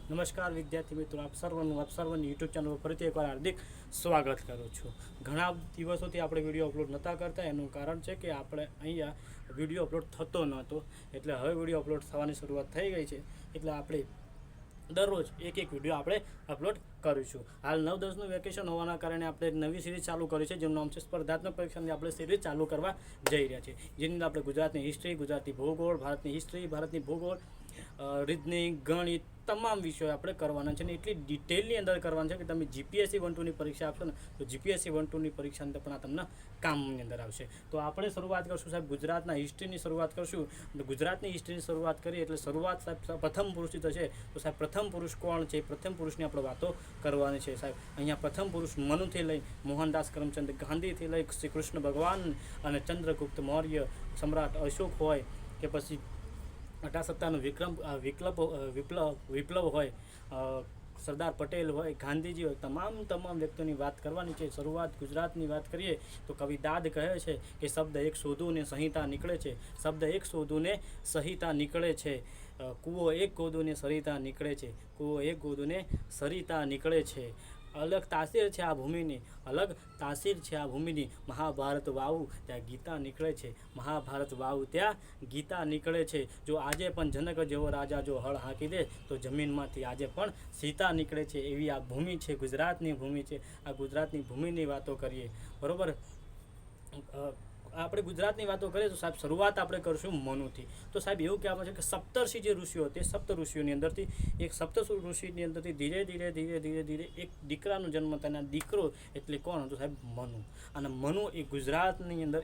નમસ્કાર વિદ્યાર્થી મિત્રો, આપ સર્વનું યુટ્યુબ ચેનલ પર ફરીથી એકવાર હાર્દિક સ્વાગત કરું છું. ઘણા દિવસોથી આપણે વિડીયો અપલોડ નહોતા કરતા. એનું કારણ છે કે આપણે અહીંયા વિડીયો અપલોડ થતો નહોતો, એટલે હવે વિડીયો અપલોડ થવાની શરૂઆત થઈ ગઈ છે. એટલે આપણે દરરોજ એક વિડીયો આપણે અપલોડ કરીશું. હાલ 9-10નું વેકેશન હોવાના કારણે આપણે નવી સિરીઝ ચાલુ કરી છે, જેનું નામ છે સ્પર્ધાત્મક પરીક્ષાની આપણે સિરીઝ ચાલુ કરવા જઈ રહ્યા છીએ. જેની અંદર આપણે ગુજરાતની હિસ્ટ્રી, ગુજરાતી ભૂગોળ, ભારતની હિસ્ટ્રી, ભારતની ભૂગોળ, રીઝનિંગ, ગણિત તમામ વિષયો આપણે કરવાના છે. અને એટલી ડિટેલની અંદર કરવાના છે કે તમે જીપીએસસી 1-2ની પરીક્ષા આપશો ને તો જીપીએસસી 1-2ની પરીક્ષા અંદર પણ આ તમને કામની અંદર આવશે. તો આપણે શરૂઆત કરશું સાહેબ ગુજરાતના હિસ્ટ્રીની શરૂઆત કરશું. ગુજરાતની હિસ્ટ્રીની શરૂઆત કરીએ એટલે શરૂઆત સાહેબ પ્રથમ પુરુષથી થશે. તો સાહેબ પ્રથમ પુરુષ કોણ છે? પ્રથમ પુરુષની આપણે વાતો કરવાની છે સાહેબ. અહીંયા પ્રથમ પુરુષ મનુથી લઈ મોહનદાસ કરમચંદ ગાંધીથી લઈ શ્રી કૃષ્ણ ભગવાન અને ચંદ્રગુપ્ત મૌર્ય, સમ્રાટ અશોક હોય કે પછી 1857 વિપ્લવ હોય, સરદાર પટેલ હોય, ગાંધીજી હોય, તમામ વ્યક્તિઓની વાત કરવાની છે. શરૂઆત ગુજરાતની વાત કરીએ તો કવિ દાદ કહે છે કે શબ્દ એક શોધું ને સંહિતા નીકળે છે. શબ્દ એક શોધું ને સંહિતા નીકળે છે. કૂવો એક ગોદું ને સરિતા નીકળે છે. કૂવો એક ગોદું ને સરિતા નીકળે છે. અલગ તાસીર છે આ ભૂમિની, અલગ તાસીર છે આ ભૂમિની. મહાભારત વાવું ત્યાં ગીતા નીકળે છે. મહાભારત વાવું ત્યાં ગીતા નીકળે છે. જો આજે પણ જનક જેવો રાજા જો હળ હાંકી દે તો જમીનમાંથી આજે પણ સીતા નીકળે છે. એવી આ ભૂમિ છે, ગુજરાતની ભૂમિ છે. આ ગુજરાતની ભૂમિની વાતો કરીએ, બરાબર. આપણે ગુજરાતની વાતો કરીએ તો સાહેબ શરૂઆત આપણે કરીશું મનુથી. તો સાહેબ એવું કહેવામાં છે કે સપ્તર્ષિ જે ઋષિઓ તે સપ્ત ઋષિઓની અંદરથી એક સપ્ત ઋષિની અંદરથી ધીરે એક દીકરાનો જન્મ થયો. દીકરો એટલે કોણ હતો સાહેબ? મનુ. અને મનુ એ ગુજરાતની અંદર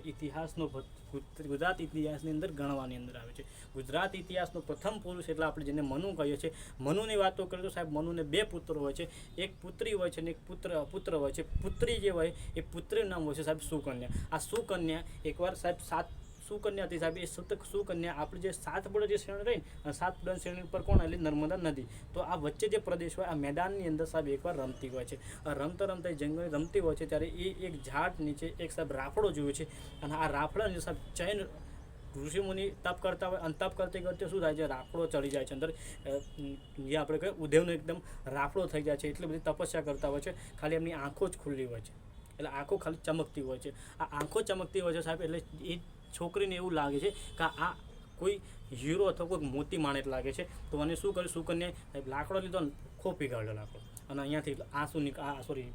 ગુજરાત ઇતિહાસની અંદર ગણવાની અંદર આવે છે. ગુજરાત ઇતિહાસનો પ્રથમ પુરુષ એટલે આપણે જેને મનુ કહીએ છીએ. મનુની વાતો કરીએ તો સાહેબ મનુને 2 પુત્રો હોય છે. એક પુત્રી હોય છે અને એક પુત્ર હોય છે. પુત્રી જે હોય એ પુત્રીનું નામ હોય છે સાહેબ સુકન્યા. આ સુકન્યા એકવાર સાહેબ સુકન્યા હતી સાહેબ. એ સુકન્યા આપણે જે 7 બળદ જે શ્રેણી રહી ને, 7 બળદ શ્રેણી પર કોણ એટલે નર્મદા નદી. તો આ વચ્ચે જે પ્રદેશ હોય આ મેદાનની અંદર સાહેબ એકવાર રમતી હોય છે. રમતા જંગલ રમતી હોય છે ત્યારે એ એક ઝાડ નીચે એક સાહેબ રાફડો જોયો છે. અને આ રાફડાની સાહેબ ચૈન ઋષિમુનિ તપ કરતા હોય અને તપ કરતે શું થાય છે? રાફડો ચડી જાય છે અંદર. જે આપણે કહીએ ઉદેવનો એકદમ રાફડો થઈ જાય છે. એટલી બધી તપસ્યા કરતા હોય છે. ખાલી એમની આંખો જ ખુલ્લી હોય છે, એટલે આંખો ખાલી ચમકતી હોય છે. આ આંખો ચમકતી હોય છે સાહેબ, એટલે એ છોકરીને એવું લાગે છે કે આ કોઈ હીરો અથવા કોઈ મોતી માણેક લાગે છે. તો મને શું કર્યું? સુકન્યાએ સાહેબ લાકડો લીધો ને ખોપી કાઢ્યો લાકડો, અને અહીંયાથી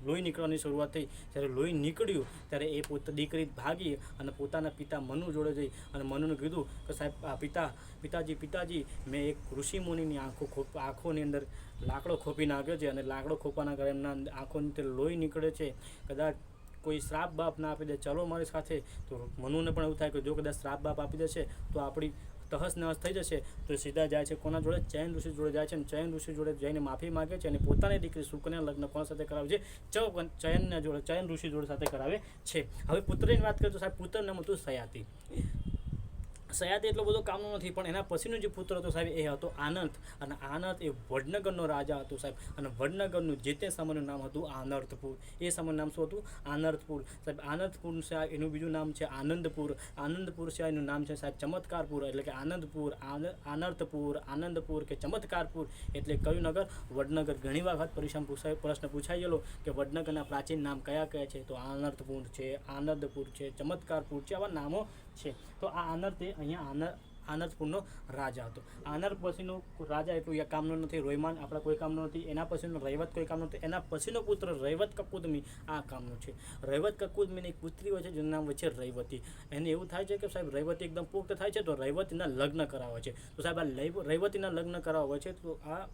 લોહી નીકળવાની શરૂઆત થઈ. જ્યારે લોહી નીકળ્યું ત્યારે એ દીકરી ભાગી અને પોતાના પિતા મનુ જોડે જઈ અને મનુને કીધું કે સાહેબ પિતાજી મેં એક ઋષિમુનિની આંખોની અંદર લાકડો ખોપી નાખ્યો છે, અને લાકડો ખોપાના કારણે એમના આંખોની અંદર લોહી નીકળે છે. કદાચ કોઈ શ્રાપ બાપ ના આપી દે, ચલો મારી સાથે. તો મનુને પણ એવું થાય કે જો કદાચ શ્રાપ બાપ આપી દેશે તો આપણી તહસ નહસ થઈ જશે. તો સીધા જાય છે કોના જોડે? ચૈન ઋષિ જોડે જાય છે. અને ચૈન ઋષિ જોડે જઈને માફી માગે છે અને પોતાની દીકરી સુકન્યા લગ્ન કોના સાથે કરાવે છે? ચૈન ઋષિ જોડે સાથે કરાવે છે. હવે પુત્રની વાત કરીએ તો સાહેબ પુત્રનું નામ હતું સયાતિ. એટલો બધો કામનો નથી, પણ એના પછીનો જે પુત્ર હતો સાહેબ એ હતો આનંદ. અને આનંદ એ વડનગરનો રાજા હતો સાહેબ. અને વડનગરનું જે તે સમયનું નામ હતું આનર્તપુર. એ સમયનું નામ શું હતું? આનર્તપુર સાહેબ. આનંદપુર છે એનું બીજું નામ છે આનંદપુર. આનંદપુર છે એનું નામ છે સાહેબ ચમત્કારપુર. એટલે કે આનંદપુર, આનંદપુર કે ચમત્કારપુર એટલે કયું નગર? વડનગર. ઘણી વખત પ્રશ્ન પૂછાઈ ગયેલો કે વડનગરના પ્રાચીન નામ કયા છે? તો આનર્તપુર છે, આનંદપુર છે, ચમત્કારપુર છે, આવા નામો છે. તો આ આનંદ અહીંયા આનંદપુરનો રાજા હતો. આનંદ પછીનો રાજા એટલું કામનો નથી. રોયમાન આપણા કોઈ કામનો નથી. એના પછીનો રૈવત કોઈ કામનો નથી. એના પછીનો પુત્ર રૈવત કકુદમી આ કામનો છે. રૈવત કકુદમીની એક પુત્રી હોય છે જેનું નામ હોય છે રૈવતી. એને એવું થાય છે કે સાહેબ રૈવતી એકદમ પુખ્ત થાય છે તો રૈવતીના લગ્ન કરાવે છે. તો સાહેબ આ રૈવતીના લગ્ન કરાવવા છે તો આ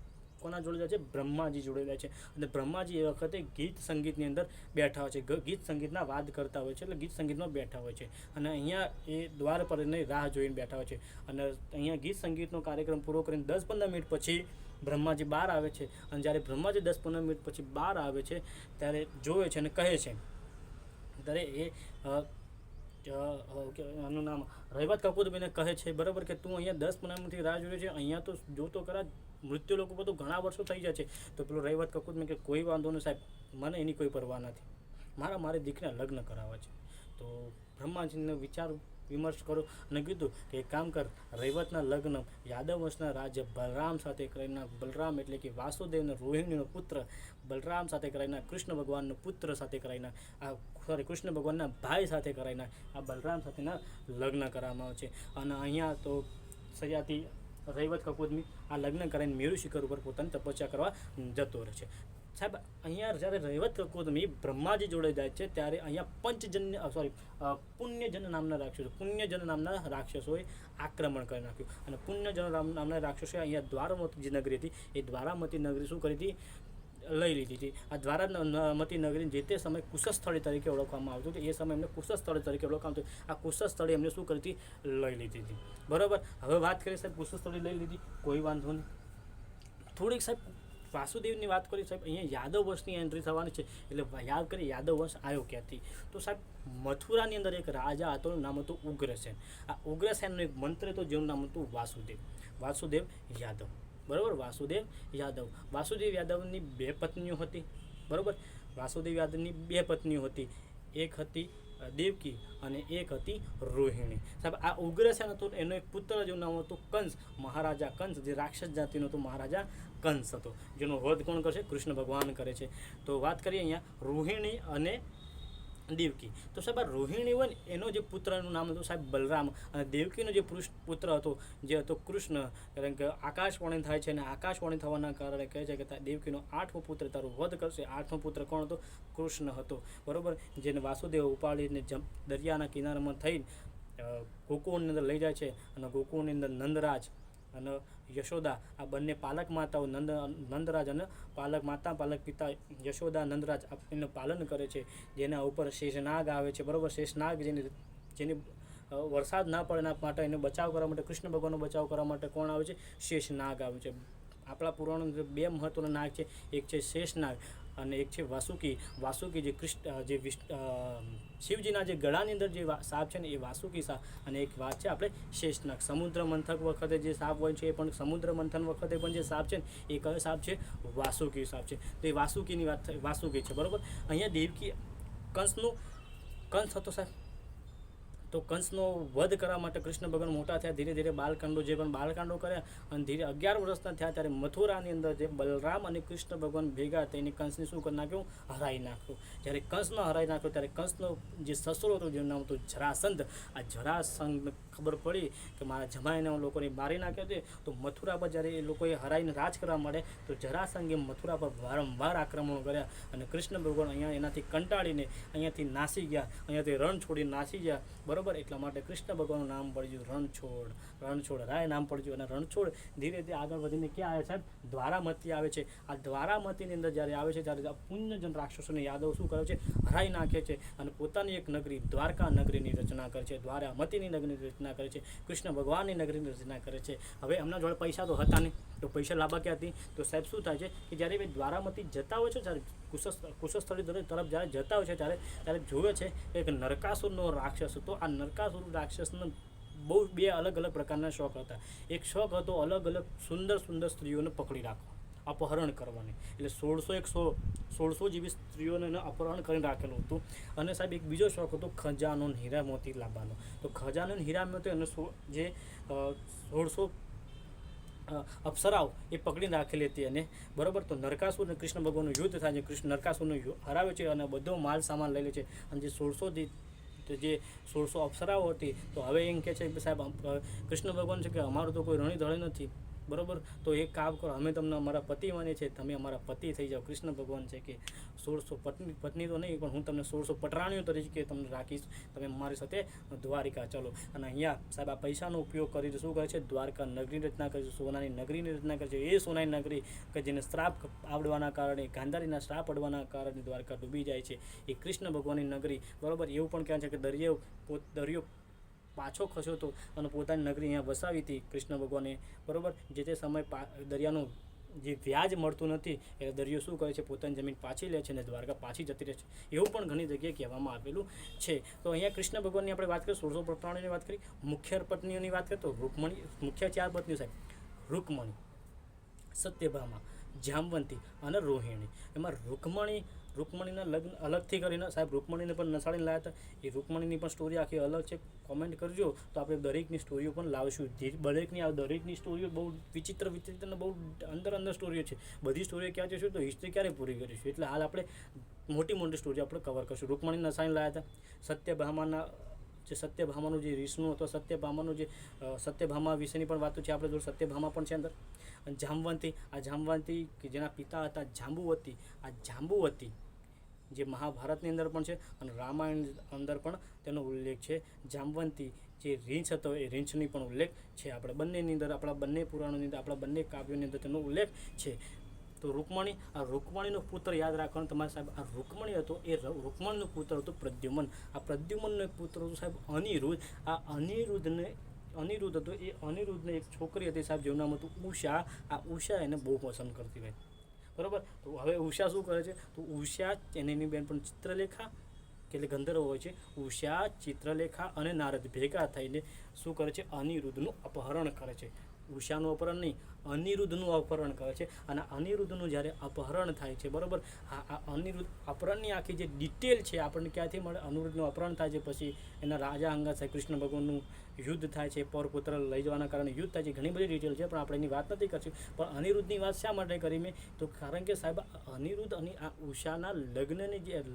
કોના જોડે જાય છે? બ્રહ્માજી જોડે જાય છે. અને બ્રહ્માજી એ વખતે ગીત સંગીતની અંદર બેઠા હોય છે, ગીત સંગીતના વાદ કરતા હોય છે, એટલે ગીત સંગીતમાં બેઠા હોય છે. અને અહીંયા એ દ્વાર પર એને રાહ જોઈને બેઠા હોય છે. અને અહીંયા ગીત સંગીતનો કાર્યક્રમ પૂરો કરીને 10-15 મિનિટ પછી બ્રહ્માજી બહાર આવે છે. અને જ્યારે બ્રહ્માજી 10-15 મિનિટ પછી બહાર આવે છે ત્યારે જોવે છે અને કહે છે, ત્યારે એ આનું નામ રૈવત કકુદમીને કહે છે, બરાબર, કે તું અહીંયા 10-15 મિનિટથી રાહ જોઈ છે, અહીંયા તો જોતો ખરા મૃત્યુ લોકો બધું ઘણા વર્ષો થઈ જાય છે. તો પેલો રૈવત કકુદમી કે કોઈ વાંધો નહીં સાહેબ, મને એની કોઈ પરવા નથી, મારી દીકરીના લગ્ન કરાવવા છે. તો બ્રહ્માજીને વિચાર વિમર્શ કર્યો અને કીધું કે એક કામ કર, રૈવતના લગ્ન યાદવ વંશના રાજ્ય બલરામ સાથે કરીને, બલરામ એટલે કે વાસુદેવના રોહિણીનો પુત્ર બલરામ સાથે કરાવીને, કૃષ્ણ ભગવાનનો પુત્ર સાથે કરાવીને, કૃષ્ણ ભગવાનના ભાઈ સાથે કરાવીને આ બલરામ સાથેના લગ્ન કરવામાં આવે છે. અને અહીંયા તો સયાથી રૈવત કપૂરની આ લગ્ન કરીને મેરુ શિખર ઉપર પોતાની તપસ્યા કરવા જતો રહે છે. સાહેબ અહીંયા જ્યારે રૈવત કપૂરની બ્રહ્માજી જોડે જાય છે ત્યારે અહીંયા પુણ્યજન નામના રાક્ષસોએ આક્રમણ કરી નાખ્યું. અને પુણ્યજન નામના રાક્ષસોએ અહીંયા દ્વારમતી જે નગરી હતી એ દ્વારામતી નગરી શું કરી હતી, લઈ લીધી હતી. આ દ્વારામતી નગરી જે તે સમયે કુશસ્થળી તરીકે ઓળખવામાં આવતું હતું. એ સમયે એમને કુશસ્થળ તરીકે ઓળખવામાં આવતું. આ કુશસ્થળે એમને શું કરી હતી, લઈ લીધી હતી. બરાબર. હવે વાત કરીએ સાહેબ, કુશસ્થળી લઈ લીધી, કોઈ વાંધો નહીં. થોડીક સાહેબ વાસુદેવની વાત કરી સાહેબ, અહીંયા યાદવ વંશની એન્ટ્રી થવાની છે. એટલે યાદ કરીએ યાદવ વંશ આવ્યો ક્યાંથી, તો સાહેબ મથુરાની અંદર એક રાજા હતો, એનું નામ હતું ઉગ્રસેન. આ ઉગ્રસેનનું એક મંત્ર હતો જેનું નામ હતું વાસુદેવ યાદવ. બરાબર. વાસુદેવ યાદવની 2 પત્નીઓ હતી. બરાબર. વાસુદેવ યાદવની 2 પત્નીઓ હતી. એક હતી દેવકી અને એક હતી રોહિણી. સાહેબ આ ઉગ્રસેન હતો, એનો એક પુત્ર જેનું નામ હતું કંસ, મહારાજા કંસ, જે રાક્ષસ જાતિનો હતો મહારાજા કંસ હતો, જેનો વધ કોણ કરશે, કૃષ્ણ ભગવાન કરે છે. તો વાત કરીએ અહીંયા રોહિણી અને દેવકી. તો સાહેબ આ રોહિણી હોય ને એનો જે પુત્રનું નામ હતું સાહેબ બલરામ, અને દેવકીનો જે પુત્ર હતો જે હતો કૃષ્ણ. કારણ કે આકાશવાણી થાય છે અને આકાશવાણી થવાના કારણે કહે છે કે દેવકીનો 8મો પુત્ર તારો વધ કરશે. 8મો પુત્ર કોણ હતો, કૃષ્ણ હતો. બરાબર. જેને વાસુદેવ ઉપાડીને દરિયાના કિનારામાં થઈને ગોકુળની અંદર લઈ જાય છે. અને ગોકુળની અંદર નંદરાજ અને યશોદા આ બંને પાલક માતાઓ નંદરાજ અને પાલક પિતા યશોદા નંદરાજ એનું પાલન કરે છે. જેના ઉપર શેષનાગ આવે છે. બરાબર. શેષનાગ જેની વરસાદ ના પડે એના માટે એનો બચાવ કરવા માટે, કૃષ્ણ ભગવાનનો બચાવ કરવા માટે કોણ આવે છે, શેષનાગ આવે છે. આપણા પુરાણો 2 મહત્વના નાગ છે, એક છે શેષનાગ અને એક છે વાસુકી. જે શિવજીના જે ગળાની અંદર જે સાપ છે ને એ વાસુકી સાપ, અને એક વાત છે આપણે શેષનાગ. સમુદ્ર મંથક વખતે જે સાપ હોય છે એ પણ સમુદ્ર મંથન વખતે પણ જે સાપ છે ને એ કયો સાપ છે, વાસુકી સાપ છે. તો એ વાસુકીની વાત થઈ, વાસુકી છે. બરાબર. અહીંયા દેવકી કંસ હતો સાહેબ. તો કંસનો વધ કરવા માટે કૃષ્ણ ભગવાન મોટા થયા, ધીરે ધીરે બાલકાંડો કર્યા અને ધીરે 11 વર્ષના થયા ત્યારે મથુરાની અંદર જે બલરામ અને કૃષ્ણ ભગવાન ભેગા થઈને કંસને શું કરી નાખ્યું, હરાઈ નાખ્યું. જ્યારે કંસનો હરાઈ નાખ્યો ત્યારે કંસનો જે સસરો હતો જેનું નામ હતું જરાસંધ. આ જરાસંધને ખબર પડી કે મારા જમાઈને લોકોને મારી નાખ્યો છે, તો મથુરા પર જ્યારે એ લોકોએ હરાઈને રાજ કરવા માંડે તો જરાસંઘે મથુરા પર વારંવાર આક્રમણો કર્યા અને કૃષ્ણ ભગવાન અહીંયા એનાથી કંટાળીને અહીંયાથી નાસી ગયા, અહીંયાથી રણ છોડીને નાસી ગયા. બરાબર. એટલા માટે કૃષ્ણ ભગવાનનું નામ પડ્યું રણછોડ રાય નામ પડ્યું. અને રણછોડ ધીરે ધીરે આગળ વધીને ક્યાં આવે સાહેબ, દ્વારામતી આવે છે. આ દ્વારામતીની અંદર જ્યારે આવે છે ત્યારે પુણ્યજન રાક્ષસોને યાદવ શું કરે છે, હરાઈ નાખે છે અને પોતાની એક નગરી દ્વારકા નગરીની રચના કરે છે. દ્વારામતીની નગરીની રચના કરે છે, કૃષ્ણ ભગવાનની નગરીની રચના કરે છે. હવે એમના જોડે પૈસા તો હતા નહીં, તો પૈસા લાવવા ક્યાંથી, તો સાહેબ શું થાય છે કે જ્યારે એ દ્વારામતી જતા હોય છે, જ્યારે કુશસ્થળી તરફ જ્યારે જતા હોય છે ત્યારે જોવે છે કે એક નરકાસુરનો રાક્ષસ હતો. આ નરકાસુર રાક્ષસનો બહુ 2 અલગ અલગ પ્રકારના શોખ હતા. એક શોખ હતો અલગ અલગ સુંદર સ્ત્રીઓને પકડી રાખવા, અપહરણ કરવાની. એટલે 1600 જેવી સ્ત્રીઓને અપહરણ કરીને રાખેલું હતું. અને સાહેબ એક બીજો શોખ હતો ખજાનો હીરા મોતી લાવવાનો. તો ખજાનો હીરા મોતી અને જે 1600 અપ્સરાઓ એ પકડીને રાખેલી હતી. અને બરાબર. તો નરકાસુર અને કૃષ્ણ ભગવાનનું યુદ્ધ થાય છે. નરકાસુરને હરાવે છે અને બધો માલ સામાન લઈ લે છે. અને જે 1600 અપ્સરાઓ હતી, તો હવે એમ કહે છે કે સાહેબ કૃષ્ણ ભગવાન છે કે અમારું તો કોઈ રણી ધળી નથી. બરાબર. તો એક કામ કરો, અમે તમને અમારા પતિ માનીએ છીએ, તમે અમારા પતિ થઈ જાઓ. કૃષ્ણ ભગવાન છે કે 1600 પત્ની તો નહીં, પણ હું તમને 1600 પટરાણીઓ તરીકે તમને રાખીશ, તમે મારી સાથે દ્વારિકા ચાલો. અને અહીંયા સાહેબ આ પૈસાનો ઉપયોગ કરીને શું કરે છે, દ્વારકા નગરીની રચના કરે છે, સોનાની નગરીની રચના કરે છે. એ સોનાની નગરી કે જેને શ્રાપ આવડવાના કારણે, ગાંધારીના શ્રાપ પડવાના કારણે દ્વારકા ડૂબી જાય છે, એ કૃષ્ણ ભગવાનની નગરી. બરાબર. એવું પણ કહે છે કે દરિયો પાછો ખસ્યો હતો અને પોતાની નગરી અહીંયા વસાવી હતી કૃષ્ણ ભગવાને. બરાબર. જે તે સમય દરિયાનું જે વ્યાજ મળતું નથી એટલે દરિયો શું કરે છે, પોતાની જમીન પાછી લે છે અને દ્વારકા પાછી જતી રહે છે. એવું પણ ઘણી જગ્યાએ કહેવામાં આવેલું છે. તો અહીંયા કૃષ્ણ ભગવાનની આપણે વાત કરીએ, 1600 પટરાણીની વાત કરી. મુખ્ય પત્નીઓની વાત કરીએ તો રૂકમણી, મુખ્ય 4 પત્નીઓ સાહેબ, રૂકમણી, સત્યભામા, જામવંતી અને રોહિણી. એમાં રૂકમણીના લગ્ન અલગથી કરીને સાહેબ રૂકમણીને પણ નસાડીને લાવ્યા હતા. એ રૂકમણીની પણ સ્ટોરી આખી અલગ છે. કોમેન્ટ કરજો તો આપણે દરેકની સ્ટોરીઓ પણ લાવશું. દરેકની સ્ટોરીઓ બહુ વિચિત્ર અને બહુ અંદર સ્ટોરીઓ છે. બધી સ્ટોરીઓ ક્યાં જઈશું તો હિસ્ટ્રી ક્યારે પૂરી કરીશું. એટલે હાલ આપણે મોટી સ્ટોરી આપણે કવર કરશું. રૂકમણી નસાડીને લાવ્યા હતા. સત્યભામાનું જે વિષ્ણુ હતો, સત્યભામા વિશેની પણ વાતો છે. આપણે જોડે સત્યભામા પણ છે અંદર. અને જામવંતી કે જેના પિતા હતા જાંબુવતી જે મહાભારતની અંદર પણ છે અને રામાયણ અંદર પણ તેનો ઉલ્લેખ છે. જામવંતી જે રીંછ હતો એ રીંછની પણ ઉલ્લેખ છે. આપણે બંનેની અંદર, આપણા બંને પુરાણોની અંદર, આપણા બંને કાવ્યોની અંદર તેનો ઉલ્લેખ છે. તો રૂકમણીનો પુત્ર યાદ રાખવાનો તમારે સાહેબ. આ રૂકમણી હતો એ રૂકમણીનો પુત્ર હતો પ્રદ્યુમન. આ પ્રદ્યુમનનો પુત્ર હતો સાહેબ અનિરુદ્ધ. આ અનિરુદ્ધ હતો. એ અનિરુદ્ધને એક છોકરી હતી સાહેબ જેનું નામ હતું ઉષા. આ ઉષા એને બહુ પસંદ કરતી હોય, બરાબર. તો હવે ઉષા શું કરે છે? તો ઉષા એની બેન પણ ચિત્રલેખા એટલે ગંધર્વ હોય છે. ઉષા, ચિત્રલેખા અને નારદ ભેગા થઈને શું કરે છે? અનિરુદ્ધનું અપહરણ કરે છે. ઉષાનું અપહરણ નહીં, અનિરુદ્ધનું અપહરણ કરે છે. અને અનિરુદ્ધનું જ્યારે અપહરણ થાય છે, બરાબર, આ અનિરુદ્ધ અપહરણની આખી જે ડિટેલ છે આપણને ક્યાંથી મળે? અનિરુદ્ધનું અપહરણ થાય છે, પછી એના રાજા અંગત સાહેબ કૃષ્ણ ભગવાનનું યુદ્ધ થાય છે, પરપુત્ર લઈ જવાના કારણે યુદ્ધ થાય છે. ઘણી બધી ડિટેલ છે પણ આપણે એની વાત નથી કરશું. પણ અનિરુદ્ધની વાત શા માટે કરી મેં? તો કારણ કે સાહેબ અનિરુદ્ધ અને આ ઉષાના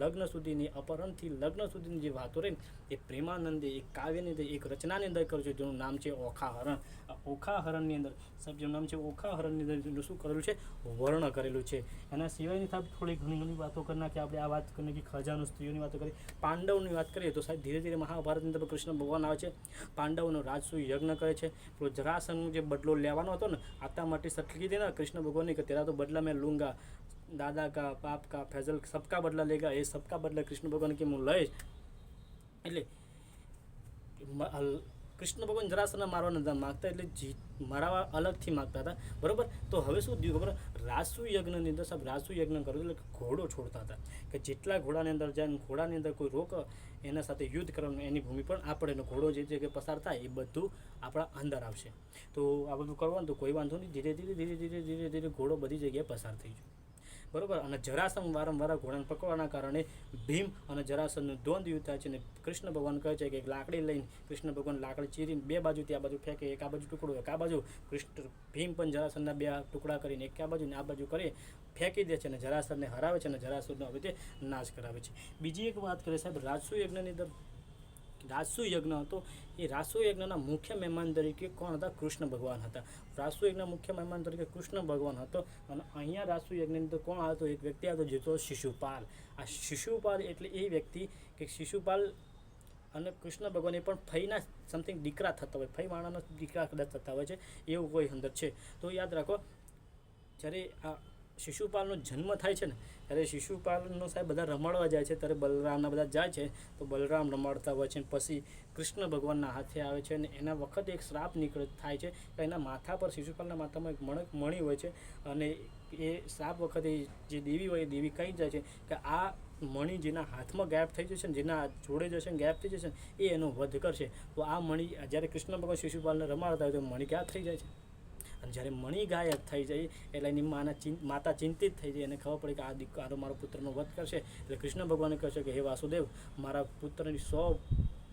લગ્ન સુધીની, અપહરણથી લગ્ન સુધીની જે વાતો રહી એ પ્રેમાનંદે એક કાવ્યની અંદર, એક રચનાની અંદર કર્યું છે જેનું નામ છે ઓખાહરણ. આ ઓખાહરણની અંદર સાહેબ જેનું નામ છે ઓખાહરણની અંદર શું કરેલું છે? વર્ણન કરેલું છે. એના સિવાયની સાહેબ થોડી ઘણી વાતો કરી નાખી. આપણે આ વાત કરી નાખી ખજાનો, સ્ત્રીઓની વાતો કરી. પાંડવની વાત કરીએ તો સાહેબ ધીરે ધીરે મહાભારતની અંદર કૃષ્ણ ભગવાન આવે છે. પાંડવોનો રાજસૂય યજ્ઞ કરે છે. પેલો જરાસંઘનો જે બદલો લેવાનો હતો ને, આતા માટે સટકી દે ને કૃષ્ણ ભગવાનની કે તેરા તો બદલા મેં લૂંગા, દાદા કા, બાપ કા, ફૈઝલ સબકા બદલા લેગા. એ સબકા બદલા કૃષ્ણ ભગવાન કે હું લઈશ. એટલે કૃષ્ણ ભગવાન જરાસંઘને મારવા નથી માગતા, એટલે મારવા અલગથી માગતા હતા, બરાબર. તો હવે શું થયું ખબર? રાજસૂય યજ્ઞની અંદર સાહેબ રાજસૂય યજ્ઞ કર્યું એટલે ઘોડો છોડતા હતા કે જેટલા ઘોડાની અંદર જાય, ઘોડાની અંદર કોઈ રોક એના સાથે યુદ્ધ કરવાનું, એની ભૂમિ પણ આપણે ઘોડો જે જગ્યાએ પસાર થાય એ બધું આપણા અંદર આવશે. તો આ બધું કરવાનું તો કોઈ વાંધો નહીં. ધીરે ધીરે ઘોડો બધી જગ્યાએ પસાર થઈ જાય, બરાબર. અને જરાસંઘ વારંવાર ઘોડાને પકડવાના કારણે ભીમ અને જરાસંઘનું દ્વંદ યુદ્ધ થાય છે. અને કૃષ્ણ ભગવાન કહે છે કે એક લાકડી લઈને કૃષ્ણ ભગવાન લાકડી ચીરીને બે બાજુથી આ બાજુ ફેંકે, એક આ બાજુ ટુકડો, એક આ બાજુ. ભીમ પણ જરાસંઘના બે ટુકડા કરીને એક આ બાજુ ને આ બાજુ કરી ફેંકી દે છે અને જરાસંઘને હરાવે છે અને જરાસંઘનો હવે તે નાશ કરાવે છે. બીજી એક વાત કરીએ સાહેબ રાજસૂય યજ્ઞની અંદર. રાજસૂય યજ્ઞ હતો. એ રાજસૂય યજ્ઞના મુખ્ય મહેમાન તરીકે કોણ હતા? કૃષ્ણ ભગવાન હતા. રાજસૂય યજ્ઞના મુખ્ય મહેમાન તરીકે કૃષ્ણ ભગવાન હતો. અને અહીંયા રાજસૂય યજ્ઞની અંદર કોણ આવતો? એક વ્યક્તિ આવતો જે તો શિશુપાલ. આ શિશુપાલ એટલે એ વ્યક્તિ કે શિશુપાલ અને કૃષ્ણ ભગવાન એ પણ ફઈના સમથિંગ દીકરા થતા હોય, ફઈ માણાના દીકરા કદાચ થતા હોય છે, એવું કોઈ અંદર છે. તો યાદ રાખો, જ્યારે આ શિશુપાલનો જન્મ થાય છે ને, ત્યારે શિશુપાલનો સાહેબ બધા રમાડવા જાય છે, ત્યારે બલરામના બધા જાય છે, તો બલરામ રમાડતા હોય છે. પછી કૃષ્ણ ભગવાનના હાથે આવે છે અને એના વખતે એક શ્રાપ થાય છે કે એના માથા પર, શિશુપાલના માથામાં એક મણી હોય છે. અને એ શ્રાપ વખતે જે દેવી હોય એ દેવી કહી જાય છે કે આ મણી જેના હાથમાં ગાયબ થઈ જશે ને, જેના જોડે જશે ને ગાયબ થઈ જશે ને, એ એનો વધ કરશે. તો આ મણી જ્યારે કૃષ્ણ ભગવાન શિશુપાલને રમાડતા હોય તો મણી ગાયબ થઈ જાય છે. અને જ્યારે મણી ગાયબ થઈ જાય એટલે એની માતા ચિંતિત થઈ જાય, એને ખબર પડે કે આ મારો પુત્રનો વધ કરશે. એટલે કૃષ્ણ ભગવાને કહેશે કે હે વાસુદેવ, મારા પુત્રની 100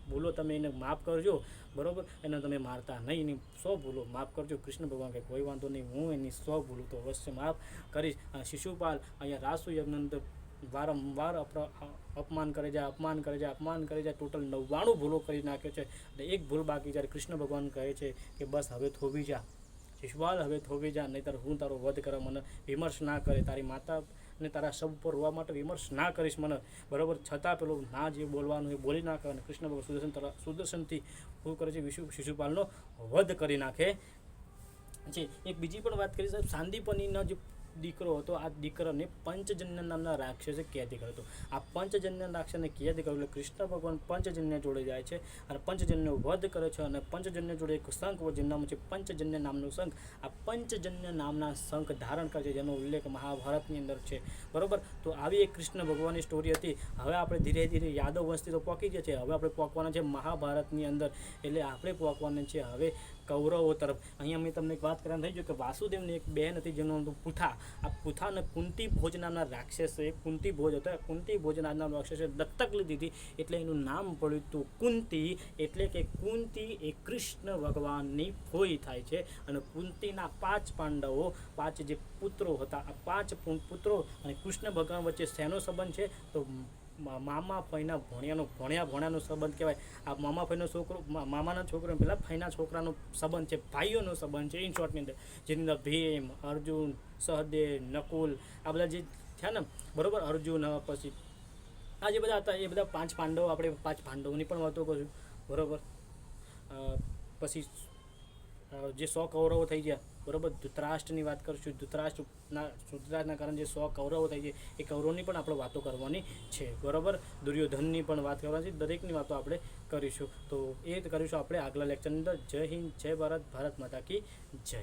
ભૂલો તમે એને માફ કરજો, બરાબર. એને તમે મારતા નહીં, એની 100 ભૂલો માફ કરજો. કૃષ્ણ ભગવાન કે કોઈ વાંધો નહીં, હું એની 100 ભૂલો તો અવશ્ય માફ કરીશ. અને શિશુપાલ અહીંયા રાજસૂય યજ્ઞની અંદર વારંવાર અપમાન કરે જાય. ટોટલ 99 ભૂલો કરી નાખ્યો છે. અને એક ભૂલ બાકી. જ્યારે કૃષ્ણ ભગવાન કહે છે કે બસ હવે થોભી જા શિશુપાલ, હવે થોભી જા, નહીંતર હું તારો વધ કરવા મને વિમર્શ ના કરે, તારી માતા ને તારા શબ પર રોવા માટે વિમર્શ ના કરીશ મને, બરાબર. છતાં પેલો ના જે બોલવાનું એ બોલી નાખે. અને કૃષ્ણ ભગવાન સુદર્શનથી શું કરે છે? શિશુપાલનો વધ કરી નાખે છે. એક બીજી પણ વાત કરી સાહેબ, સાંદીપનીનો જે દીકરો હતો, આ દીકરાને પંચજન્ય નામના રાક્ષસે કેદ કર્યો હતો. આ પંચજન્ય રાક્ષસને કેદ કર્યો એટલે કૃષ્ણ ભગવાન પંચજન્ય જોડે જાય છે અને પંચજન્યનો વધ કરે છે. અને પંચજન્ય જોડે એક શંખ હોય જેનું નામ છે પંચજન્ય નામનો શંખ. આ પંચજન્ય નામના શંખ ધારણ કરે છે, જેનો ઉલ્લેખ મહાભારતની અંદર છે, બરાબર. તો આવી એક કૃષ્ણ ભગવાનની સ્ટોરી હતી. હવે આપણે ધીરે ધીરે યાદવ વંશથી તો પહોંચી ગયા છે, હવે આપણે પહોંચવાના છે મહાભારતની અંદર. એટલે આપણે પહોંચવાના છે હવે કૌરવો તરફ. અહીંયા મેં તમને એક વાત કરવાનું થઈ ગયું કે વાસુદેવની એક બહેન હતી જેનું નામ પુથા. આ પુથાને કુંતી ભોજ નામના રાક્ષસે, કુંતી ભોજ હતો, કુંતી ભોજ નામના રાક્ષસે દત્તક લીધી હતી, એટલે એનું નામ પડ્યું હતું કુંતી. એટલે કે કુંતી એ કૃષ્ણ ભગવાનની ફોઈ થાય છે. અને કુંતીના 5 પાંડવો, 5 જે પુત્રો હતા, આ 5 પુત્રો અને કૃષ્ણ ભગવાન વચ્ચે શેનો સંબંધ છે? તો મામા ફઈના ભણ્યાનો સંબંધ કહેવાય. આ મામા ફઈનો છોકરો, મામાના છોકરો પેલા ફઈના છોકરાનો સંબંધ છે, ભાઈઓનો સંબંધ છે ઇન શોર્ટની અંદર. જેની અંદર ભીમ, અર્જુન, સહદેવ, નકુલ, આ બધા જે થયા ને, બરાબર, અર્જુન, પછી આ જે બધા હતા એ બધા 5 પાંડવો, આપણે 5 પાંડવોની પણ વાતો કરીશું, બરાબર. પછી જે 100 કૌરવો થઈ ગયા, બરાબર. ધૃતરાષ્ટ્રની વાત કરીશું. ધૃતરાષ્ટ્રના કારણે જે 100 કૌરવો થઈ ગયા, એ કૌરવની પણ આપણે વાતો કરવાની છે, બરાબર. દુર્યોધનની પણ વાત કરવાની છે. દરેકની વાતો આપણે કરીશું. તો એ કરીશું આપણે આગલા લેક્ચરની અંદર. જય હિન્દ, જય ભારત, ભારત માતા કી જય.